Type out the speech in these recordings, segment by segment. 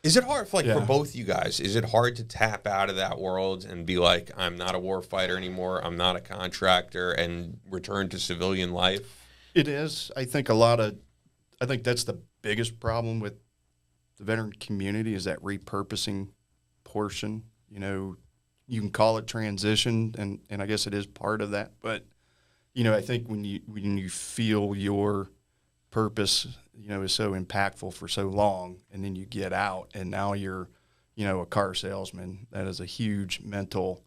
Is it hard, for both you guys, is it hard to tap out of that world and be like, I'm not a war fighter anymore, I'm not a contractor, and return to civilian life? It is. I think that's the biggest problem with the veteran community is that repurposing portion. You know, you can call it transition, and I guess it is part of that. But, you know, I think when you feel your purpose, you know, is so impactful for so long, and then you get out, and now you're, you know, a car salesman, that is a huge mental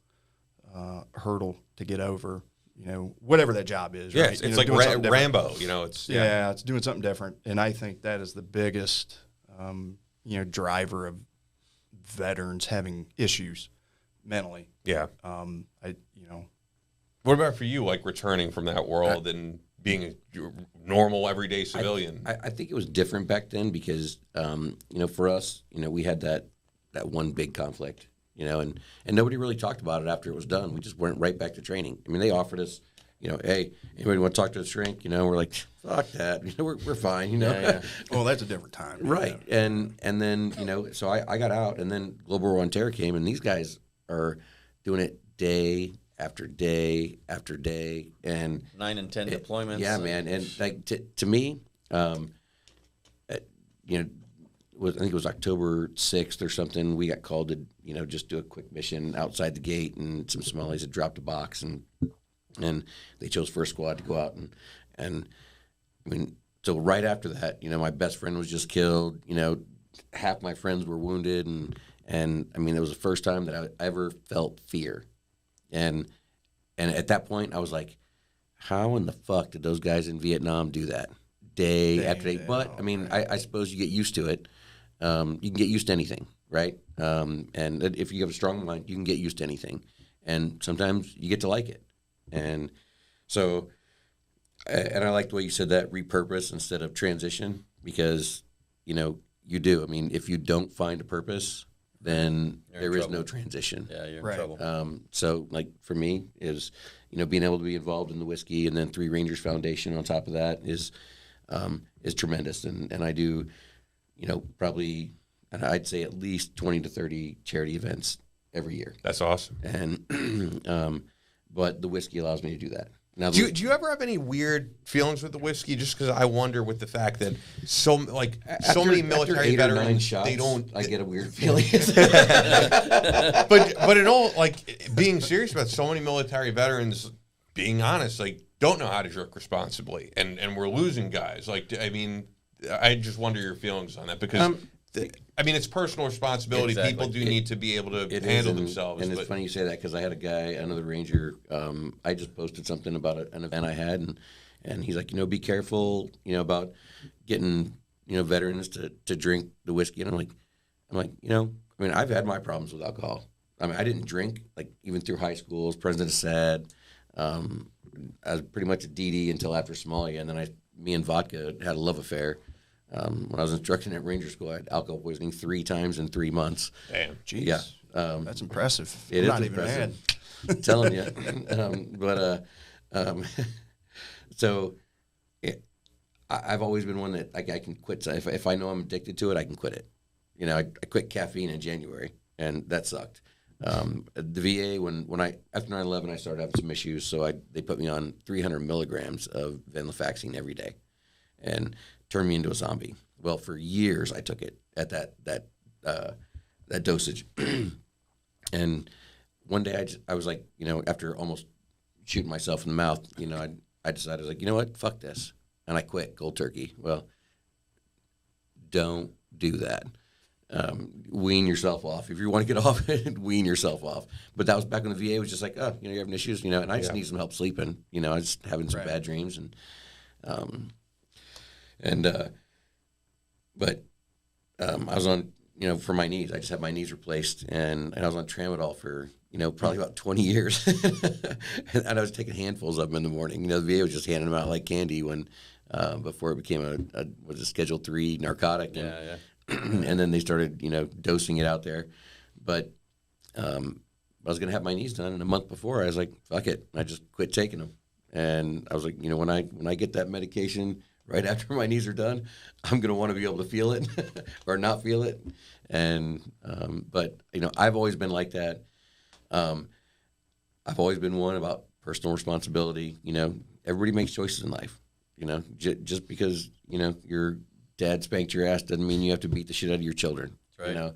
hurdle to get over. You know, whatever that job is, yeah, right? it's like Rambo, you know, it's... Yeah, it's doing something different. And I think that is the biggest, you know, driver of veterans having issues mentally. Yeah. You know. What about for you, like returning from that world and being a normal, everyday civilian? I think it was different back then because, you know, for us, you know, we had that one big conflict. You know, and nobody really talked about it after it was done. We just went right back to training. I mean, they offered us, you know, hey, anybody want to talk to the shrink? You know, we're like, fuck that. You know, we're fine. You know, yeah. Well, that's a different time, right? Yeah. And then you know, so I got out, and then Global War on Terror came, and these guys are doing it day after day after day, and 9 and 10 deployments. Yeah, man, and like to me, you know. I think it was October 6th or something. We got called to, you know, just do a quick mission outside the gate, and some Somalis had dropped a box, and they chose First Squad to go out and I mean, so right after that, you know, my best friend was just killed. You know, half my friends were wounded, and I mean, it was the first time that I ever felt fear, and at that point, I was like, how in the fuck did those guys in Vietnam do that day after day? But I mean, I suppose you get used to it. You can get used to anything, right? And if you have a strong mind, you can get used to anything. And sometimes you get to like it. And so, and I like the way you said that, repurpose instead of transition, because, you know, you do. I mean, if you don't find a purpose, then there is no transition. Yeah, you're in trouble. So, like, for me, is, you know, being able to be involved in the whiskey and then Three Rangers Foundation on top of that is tremendous. And I do, you know, probably, and I'd say at least 20 to 30 charity events every year. That's awesome. And, but the whiskey allows me to do that. Now, do you ever have any weird feelings with the whiskey? Just because I wonder with the fact that so many military veterans, shots, they don't. I get a weird feeling. but in all, like, being serious about, so many military veterans, being honest, like, don't know how to drink responsibly, and we're losing guys. Like, I mean, I just wonder your feelings on that, because I mean, it's personal responsibility. Exactly. People do need to be able to handle themselves. And it's funny you say that, because I had a guy, another Ranger, I just posted something about an event I had, and he's like, you know, be careful, you know, about getting, you know, veterans to drink the whiskey. And I'm like, you know, I mean, I've had my problems with alcohol. I mean, I didn't drink, like, even through high school. As President said, I was pretty much a DD until after Somalia, and then me and vodka had a love affair. When I was instructing at Ranger School, I had alcohol poisoning 3 times in 3 months. Damn. Jeez. Yeah. That's impressive. It is not impressive. Even I'm telling you. So I've always been one that I can quit. So if I know I'm addicted to it, I can quit it. You know, I quit caffeine in January, and that sucked. The VA, when I after 9/11, I started having some issues, so they put me on 300 milligrams of venlafaxine every day, and turned me into a zombie. Well, for years I took it at that dosage, and one day I was like, you know, after almost shooting myself in the mouth, you know, I decided, I was like, you know what, fuck this, and I quit cold turkey. Well, don't do that. Wean yourself off. If you want to get off it, wean yourself off. But that was back when the VA was just like, oh, you know, you're having issues, you know, and I just need some help sleeping. You know, I was having some bad dreams, but I was on, you know, for my knees. I just had my knees replaced, and I was on tramadol for, you know, probably about 20 years. And I was taking handfuls of them in the morning. You know, the VA was just handing them out like candy when before it became a Schedule 3 narcotic. And, and then they started, you know, dosing it out there. But I was going to have my knees done, and a month before, I was like, fuck it. I just quit taking them. And I was like, you know, when I get that medication right after my knees are done, I'm going to want to be able to feel it or not feel it. And but I've always been like that. I've always been one about personal responsibility. Everybody makes choices in life. Just because your dad spanked your ass doesn't mean you have to beat the shit out of your children. That's right.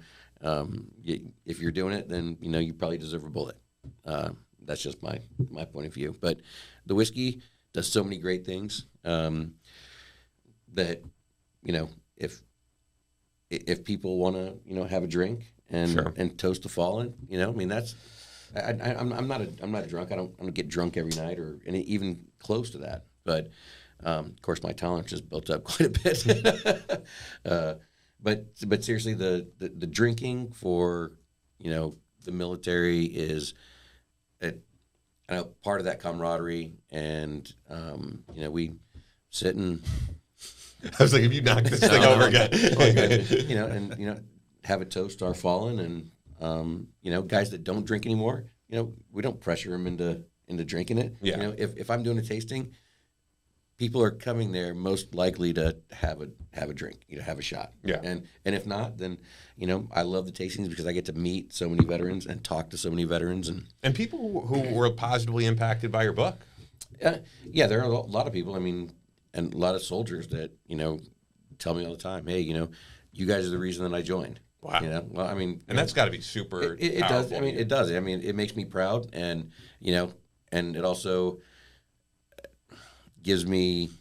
If you're doing it, then you probably deserve a bullet. That's just my point of view. But the whiskey does so many great things that if people want to have a drink and Sure. and toast the fallen, that's I'm not a drunk. I don't get drunk every night or even close to that. But of course, my tolerance has built up quite a bit. But seriously, the drinking for the military is part of that camaraderie, and we sit and I was like, if you knock this thing over again. and have a toast to our fallen, and guys that don't drink anymore, we don't pressure them into drinking it. Yeah. If I'm doing a tasting, people are coming there most likely to have a drink, have a shot. Yeah. And if not, then I love the tastings because I get to meet so many veterans and talk to so many veterans And people who were positively impacted by your book. yeah, there are a lot of people. And a lot of soldiers that tell me all the time, hey, you guys are the reason that I joined. Wow. Well, And that's got to be super it does. powerful. It does. It makes me proud, and and it also gives me,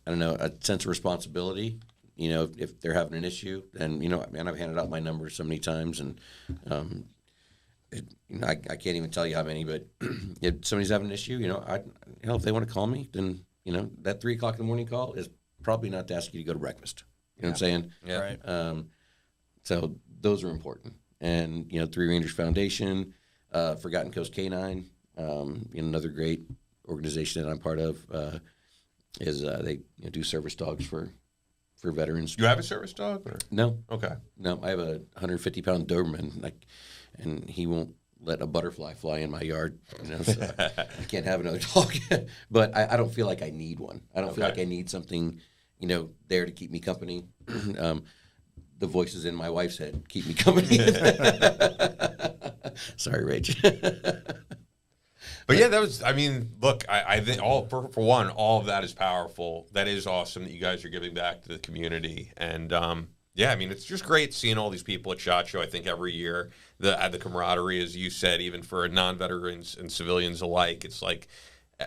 I don't know, a sense of responsibility. If they're having an issue, and I've handed out my numbers so many times, and I can't even tell you how many. But if somebody's having an issue, if they want to call me, then that 3 o'clock in the morning call is probably not to ask you to go to breakfast. You know what I'm saying? Yeah. Right. So those are important. And, Three Rangers Foundation, Forgotten Coast Canine, another great organization that I'm part of, is they do service dogs for veterans. You have a service dog? Or? No, Okay. no, I have a 150-pound Doberman, and he won't let a butterfly fly in my yard, so I can't have another dog. But I don't feel like I need one. I don't feel Okay. like I need something, there to keep me company. The voices in my wife's head keep me company. Sorry, Rach. But yeah, that was, look, I think for one, all of that is powerful. That is awesome that you guys are giving back to the community. And it's just great seeing all these people at SHOT Show. I think every year, the camaraderie, as you said, even for non-veterans and civilians alike, it's like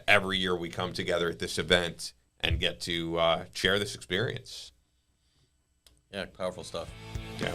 every year we come together at this event and get to share this experience. Yeah, powerful stuff. Yeah.